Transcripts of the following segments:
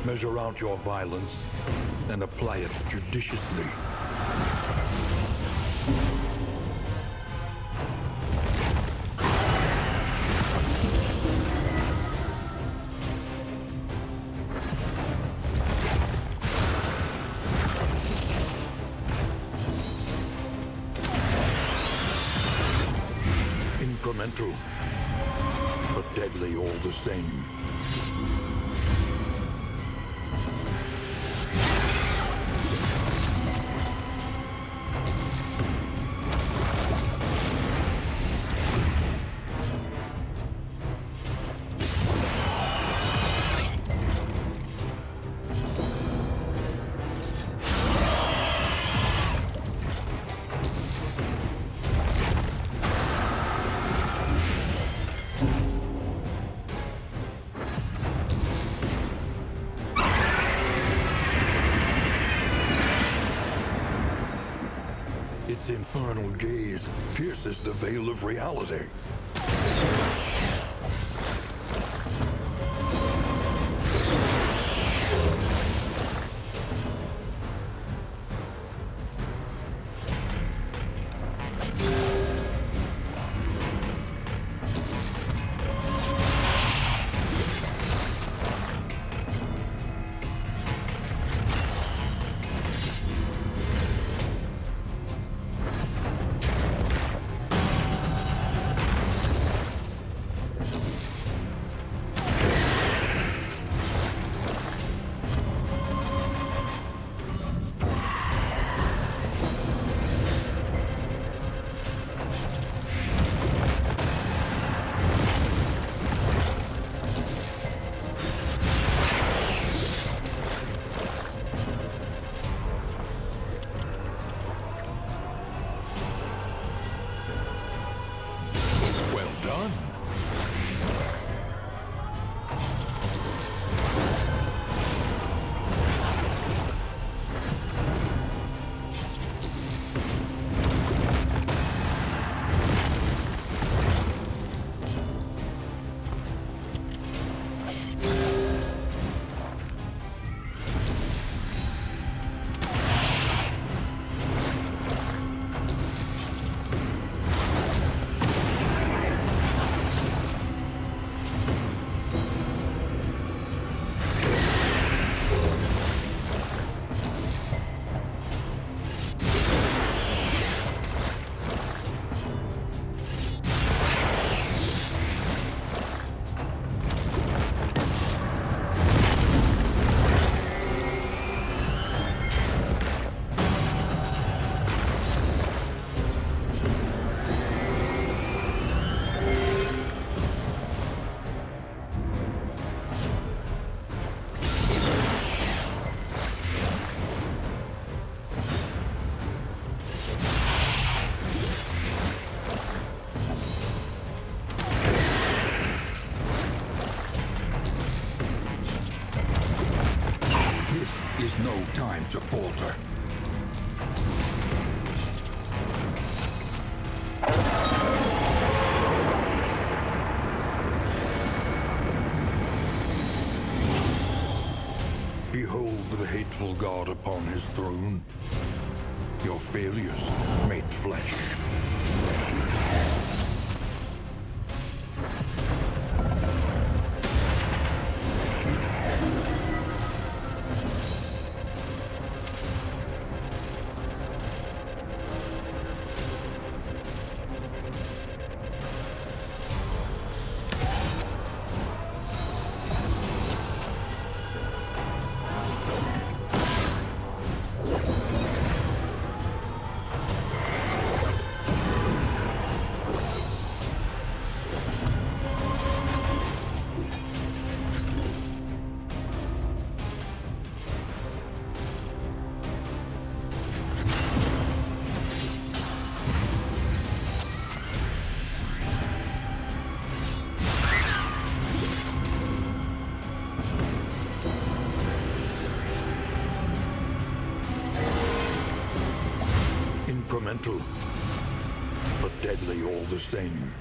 Measure out your violence and apply it judiciously. Incremental, but deadly all the same. Its infernal gaze pierces the veil of reality. Is no time to falter. Behold the hateful god upon his throne. Your failures made flesh. Incremental, but deadly all the same.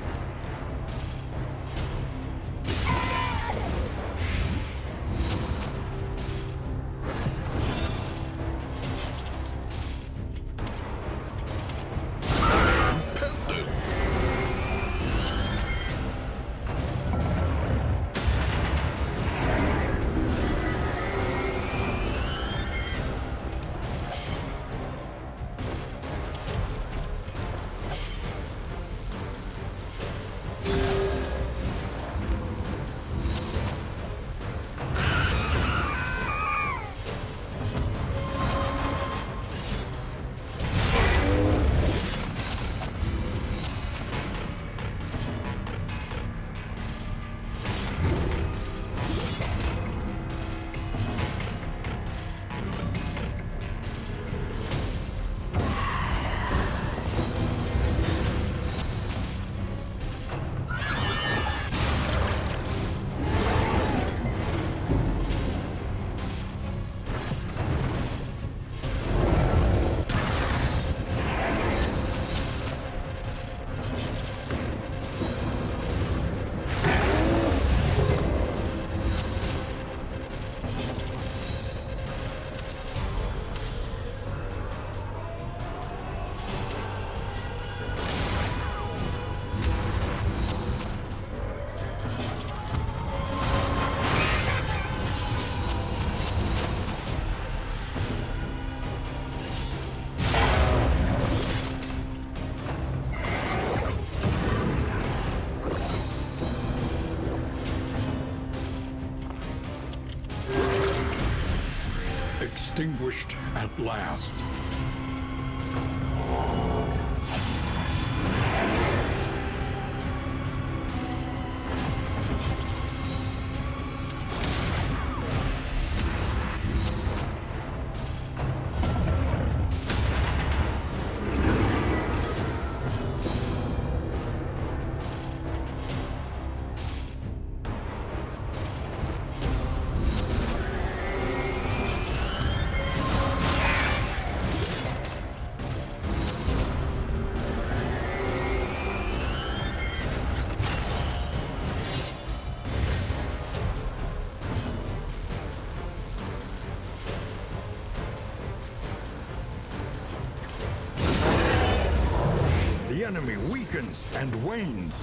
extinguished at last. The enemy weakens and wanes.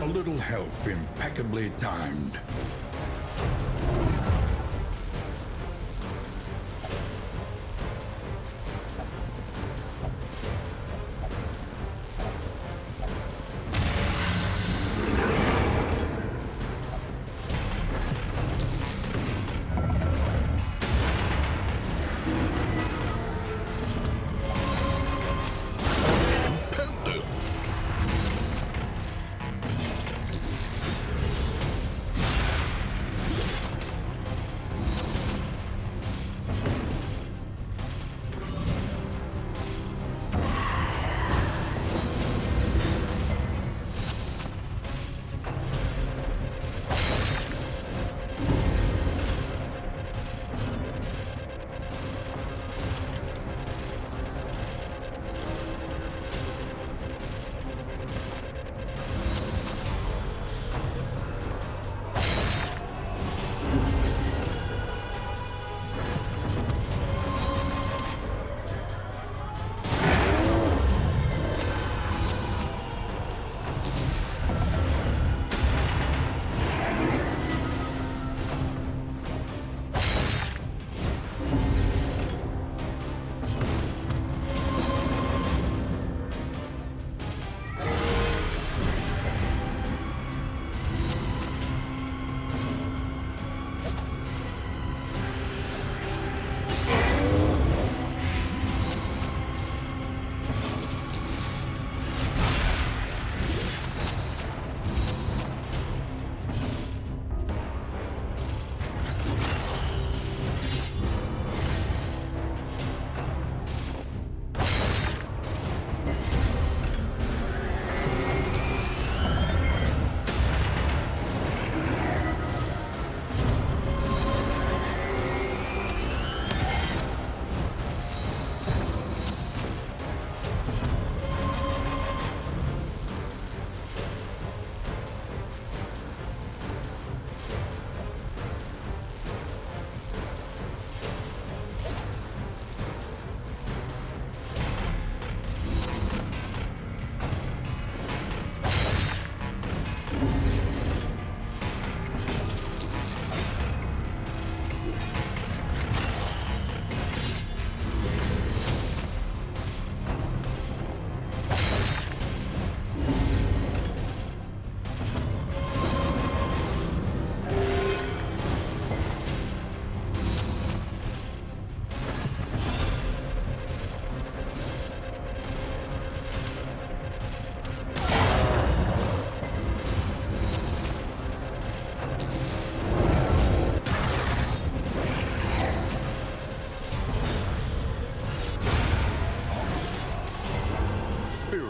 A little help impeccably timed.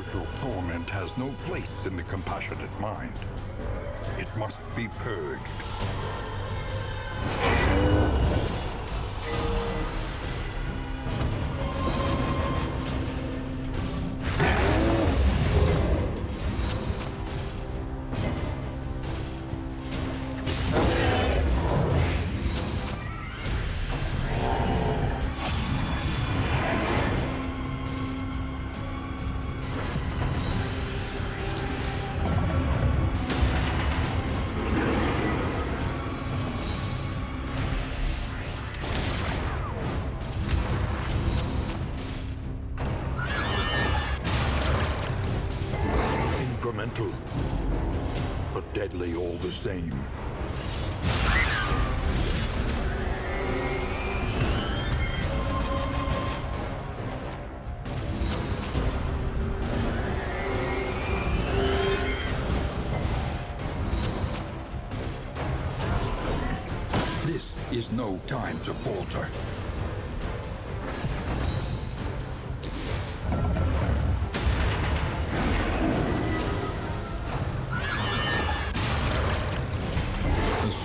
spiritual torment has no place in the compassionate mind. It must be purged. Incremental, but deadly all the same. This is no time to falter.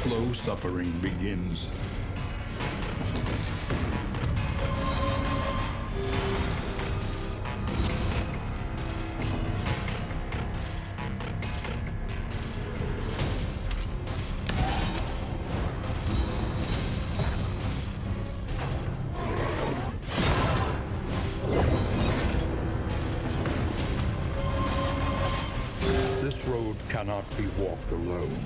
Slow suffering begins. This road cannot be walked alone.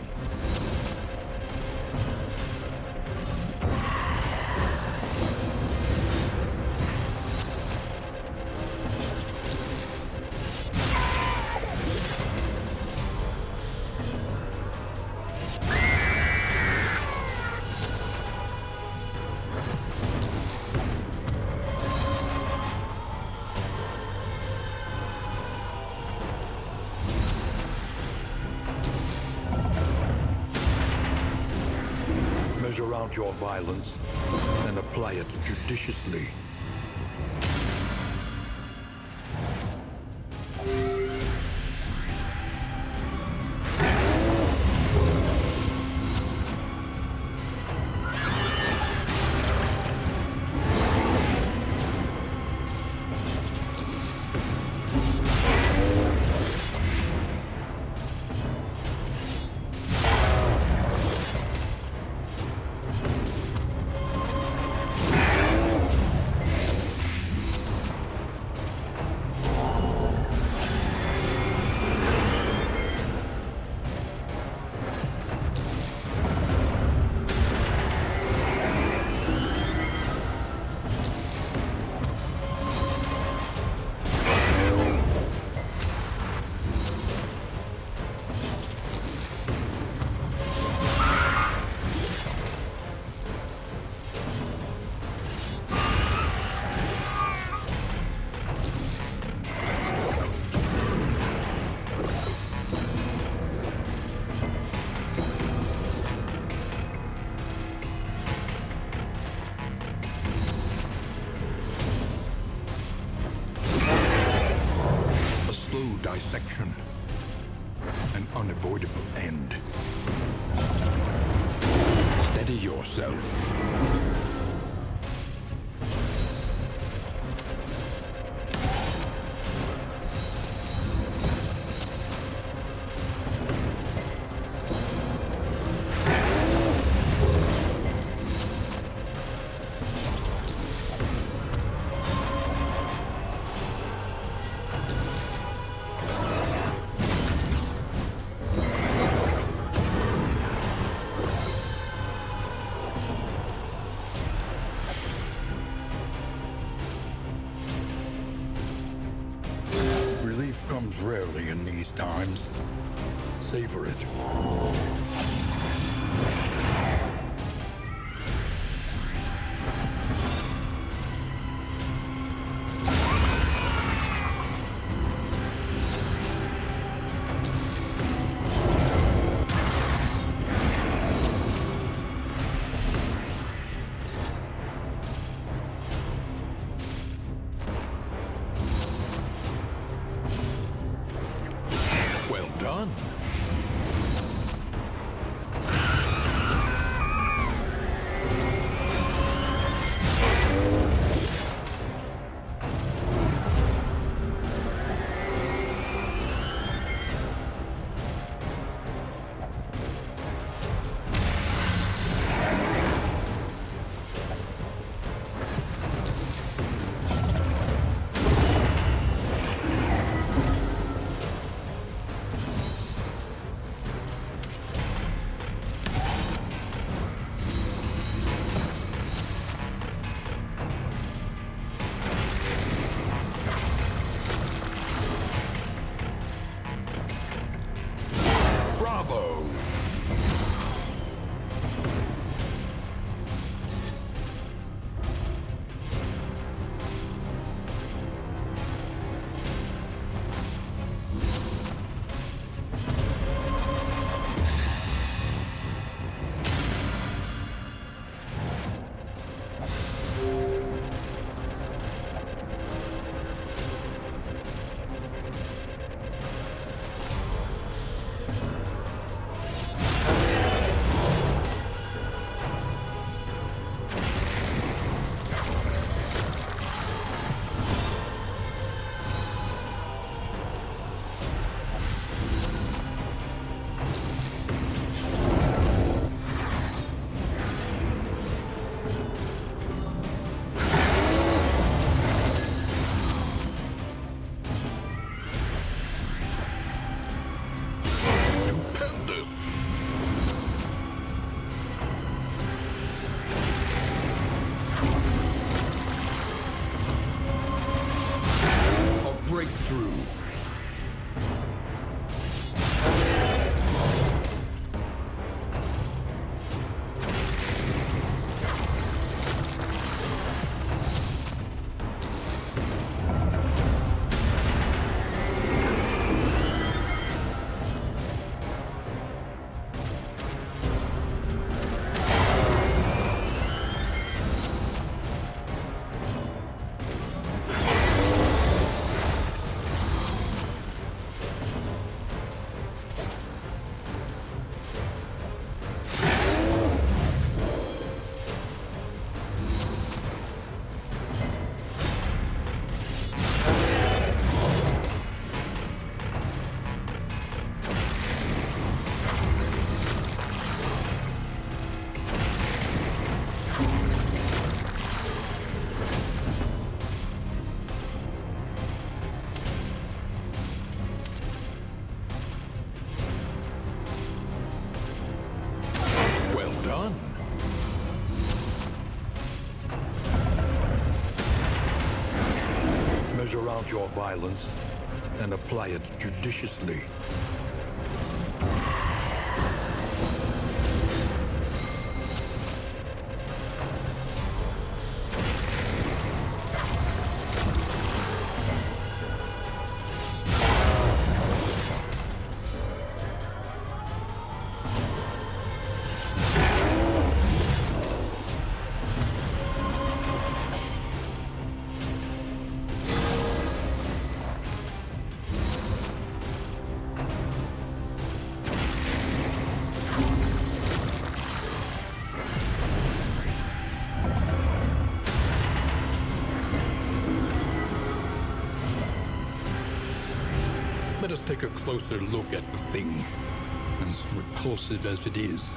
Measure out your violence and apply it judiciously. Dissection, an unavoidable end. Steady yourself. Comes rarely in these times. Savor it. done. Bravo! Breakthrough. Well done. Measure out your violence and apply it judiciously. Let us take a closer look at the thing, as repulsive as it is.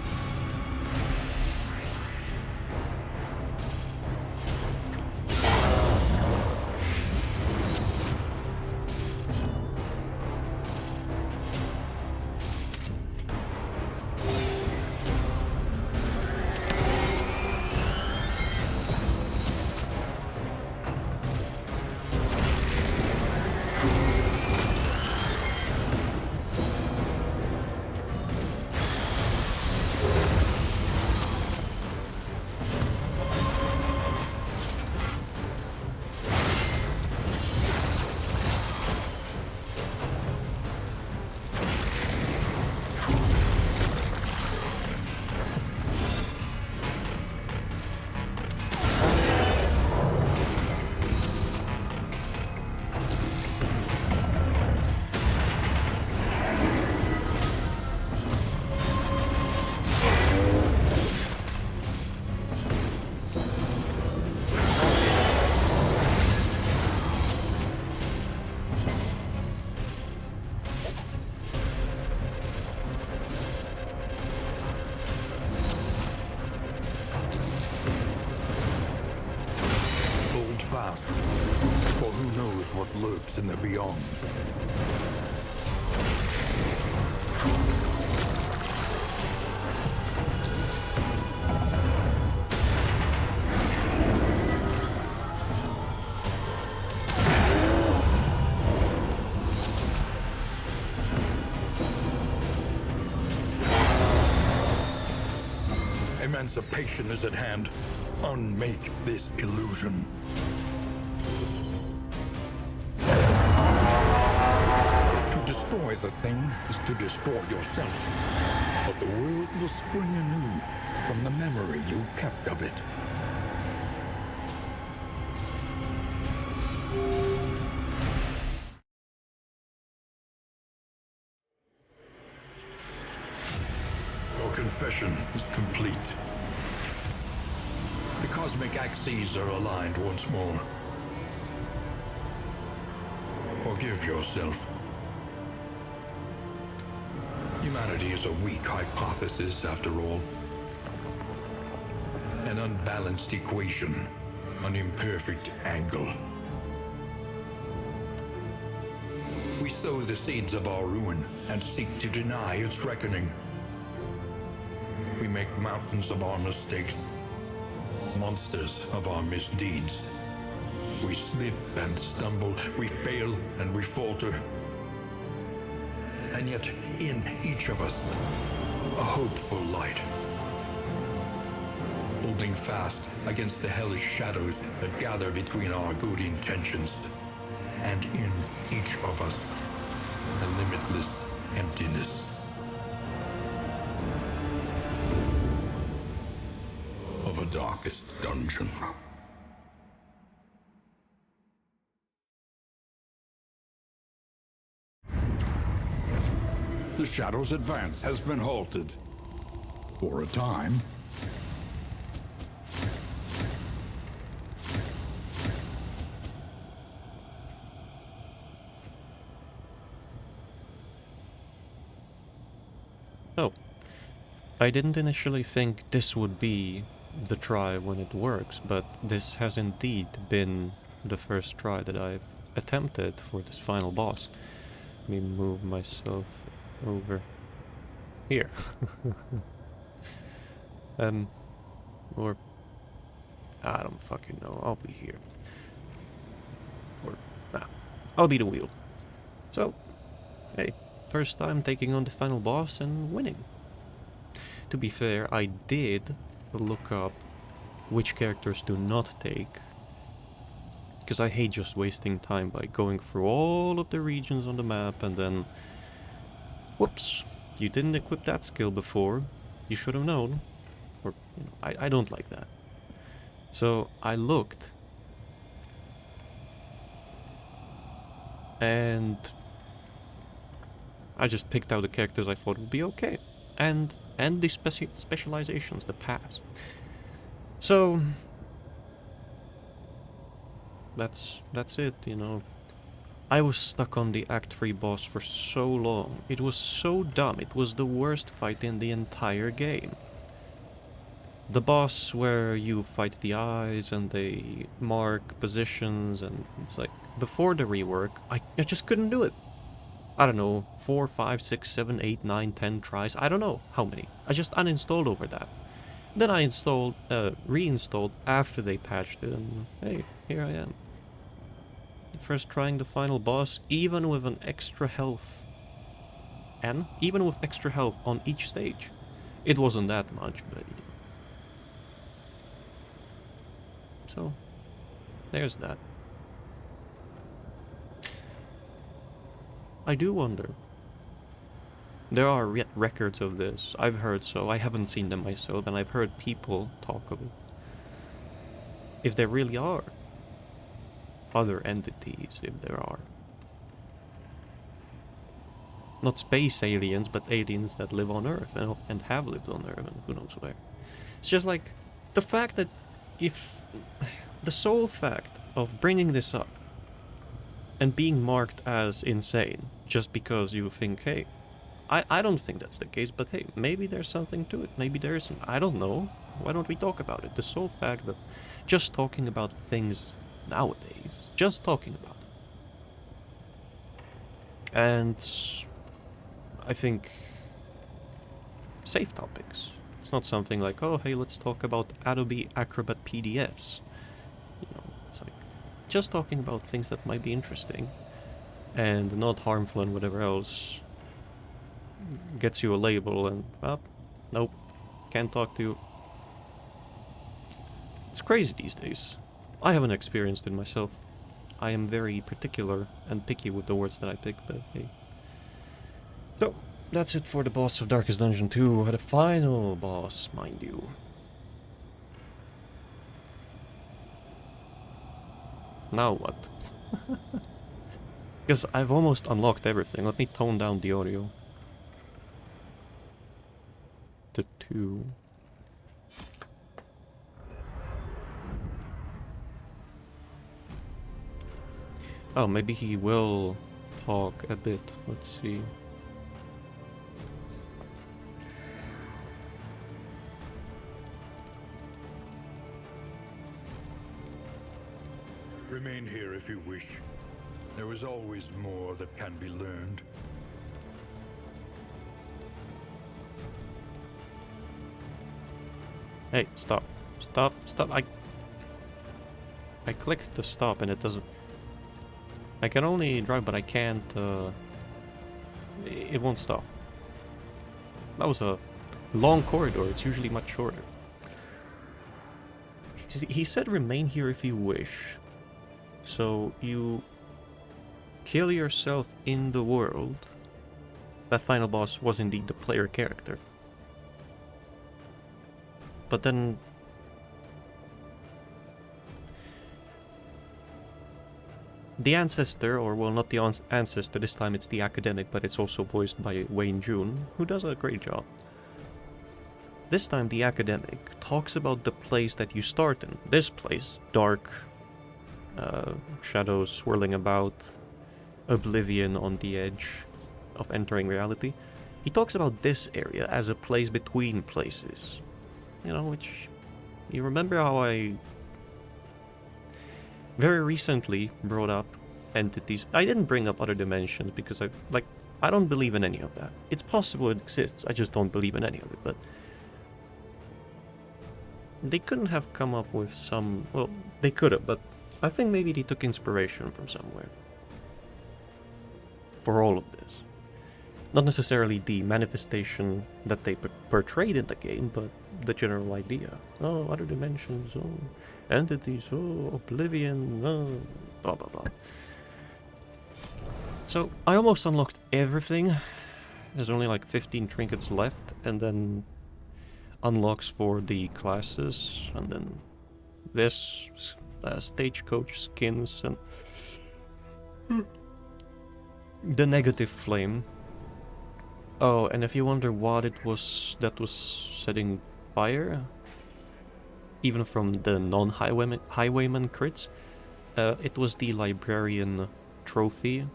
Emancipation is at hand. Unmake this illusion. To destroy the thing is to destroy yourself. But the world will spring anew from the memory you kept of it. Your confession is complete. The cosmic axes are aligned once more. Forgive yourself. Humanity is a weak hypothesis, after all. An unbalanced equation, an imperfect angle. We sow the seeds of our ruin and seek to deny its reckoning. We make mountains of our mistakes, monsters of our misdeeds. We slip and stumble, we fail and we falter. And yet, in each of us, a hopeful light. Holding fast against the hellish shadows that gather between our good intentions. And in each of us, a limitless emptiness. Of a darkest dungeon. The Shadow's advance has been halted. For a time. Oh. I didn't initially think this would be the try when it works, but this has indeed been the first try that I've attempted for this final boss. Let me move myself over here. Or I don't fucking know. I'll be here. Or nah, I'll be the wheel. So, hey, first time taking on the final boss and winning. To be fair, I did look up which characters to not take, because I hate just wasting time by going through all of the regions on the map and then whoops, you didn't equip that skill before, you should have known. Or, you know, I don't like that. So I looked, and I just picked out the characters I thought would be okay, and the specializations, the paths. So that's it, you know. I was stuck on the Act 3 boss for so long. It was so dumb. It was the worst fight in the entire game. The boss where you fight the eyes and they mark positions, and it's like, before the rework, I just couldn't do it. I don't know, 4, 5, 6, 7, 8, 9, 10 tries. I don't know how many. I just uninstalled over that. Then I reinstalled after they patched it, and hey, here I am. First trying the final boss, even with an extra health. And even with extra health on each stage. It wasn't that much, but... So, there's that. I do wonder. There are records of this. I've heard so. I haven't seen them myself, and I've heard people talk of it. If there really are other entities, if there are. Not space aliens, but aliens that live on Earth and have lived on Earth and who knows where. It's just like the fact that if the sole fact of bringing this up and being marked as insane just because you think, hey, I don't think that's the case, but hey, maybe there's something to it, maybe there isn't, I don't know, why don't we talk about it? The sole fact that just talking about things nowadays, just talking about it, and I think safe topics. It's not something like, oh, hey, let's talk about Adobe Acrobat PDFs. You know, it's like just talking about things that might be interesting and not harmful and whatever else gets you a label and, well, nope, can't talk to you. It's crazy these days. I haven't experienced it myself. I am very particular and picky with the words that I pick, but hey. So, that's it for the boss of Darkest Dungeon 2, the final boss, mind you. Now what? Because I've almost unlocked everything. Let me tone down the audio. To 2. Oh, maybe he will talk a bit. Let's see. Remain here if you wish. There is always more that can be learned. Hey, stop. Stop, stop. I clicked to stop and it doesn't... I can only drive, but I can't, it won't stop. That was a long corridor. It's usually much shorter. He said remain here if you wish. So you kill yourself in the world. That final boss was indeed the player character. But then... the ancestor, or well, not the ancestor, this time it's the academic, but it's also voiced by Wayne June, who does a great job. This time the academic talks about the place that you start in. This place, dark, shadows swirling about, oblivion on the edge of entering reality. He talks about this area as a place between places. You know, which... you remember how I very recently brought up entities. I didn't bring up other dimensions because I don't believe in any of that. It's possible it exists, I just don't believe in any of it, but they couldn't have come up with some... well, they could have, but I think maybe they took inspiration from somewhere. For all of this. Not necessarily the manifestation that they portrayed in the game, but the general idea. Oh, other dimensions, oh, entities, oh, oblivion, oh, blah blah blah. So, I almost unlocked everything. There's only like 15 trinkets left, and then unlocks for the classes, and then this, stagecoach skins, and the negative flame. Oh, and if you wonder what it was that was setting fire, even from the non-highwayman crits, it was the librarian trophy.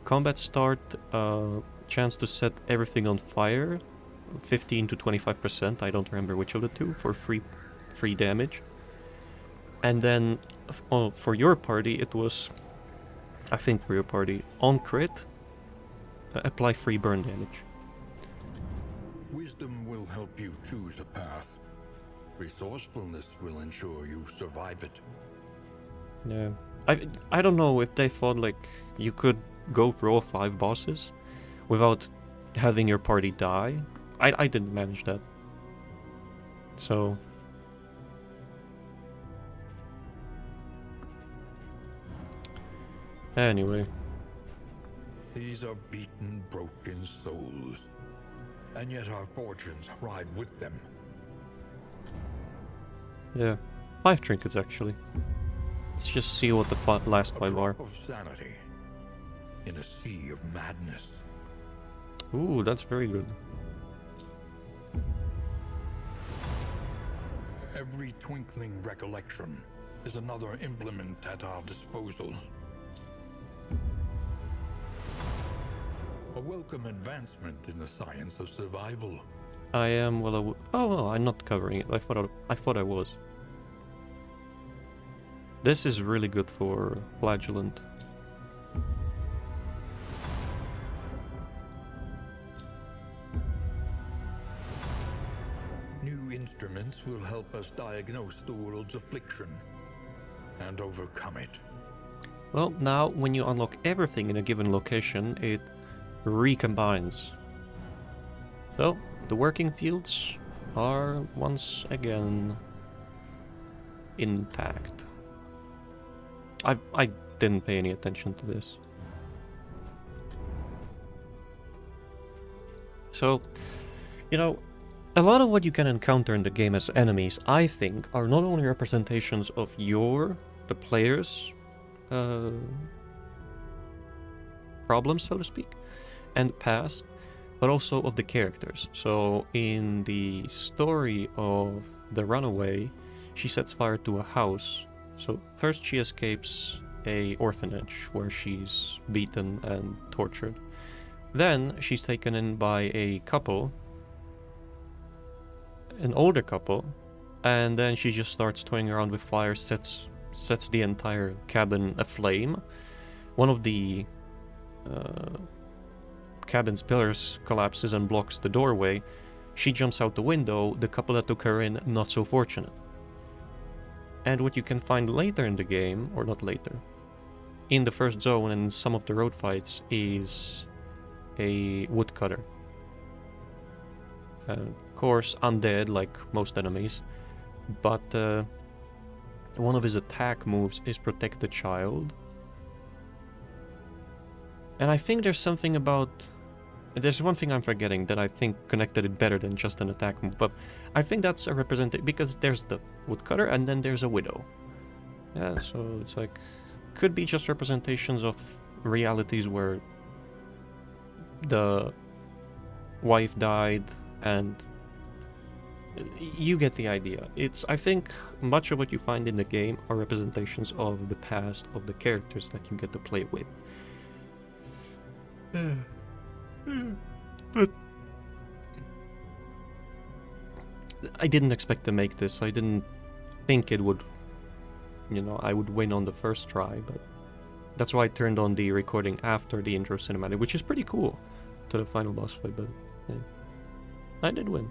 Combat start, chance to set everything on fire, 15 to 25%, I don't remember which of the two, for free damage. And then, for your party, it was, I think for your party, on crit, apply free burn damage. Wisdom will help you choose a path. Resourcefulness will ensure you survive it. Yeah. I don't know if they thought like you could go through all 5 bosses without having your party die. I didn't manage that. So... anyway. These are beaten, broken souls. And yet our fortunes ride with them. Yeah. 5 trinkets, actually. Let's just see what the last 5 are. A drop of sanity in a sea of madness. Ooh, that's very good. Every twinkling recollection is another implement at our disposal. A welcome advancement in the science of survival. I am well. Oh well, I'm not covering it. I thought I was. This is really good for Flagellant. instruments will help us diagnose the world's affliction and overcome it. Well, now when you unlock everything in a given location, it recombines. So, the working fields are once again intact. I didn't pay any attention to this. So, you know, a lot of what you can encounter in the game as enemies, I think, are not only representations of the player's problems, so to speak, and past, but also of the characters. So in the story of the runaway, she sets fire to a house. So first she escapes a orphanage where she's beaten and tortured. Then she's taken in by a couple, an older couple, and then she just starts toying around with fire, sets the entire cabin aflame. One of the cabin's pillars collapses and blocks the doorway. She jumps out the window. The couple that took her in, not so fortunate. And what you can find later in the game, or not later, in the first zone and some of the road fights, is a woodcutter. Of course, undead like most enemies, but one of his attack moves is protect the child. And I think there's something about... There's one thing I'm forgetting that I think connected it better than just an attack move, but I think that's a representation, because there's the woodcutter and then there's a widow. Yeah, so it's like, could be just representations of realities where the wife died, and you get the idea. I think much of what you find in the game are representations of the past of the characters that you get to play with. But I didn't expect to make this. I didn't think it would, I would win on the first try, but that's why I turned on the recording after the intro cinematic, which is pretty cool, to the final boss fight, but yeah. I did win.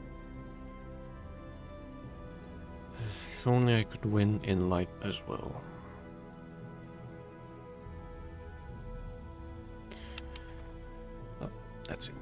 If only I could win in life as well. Oh, that's it.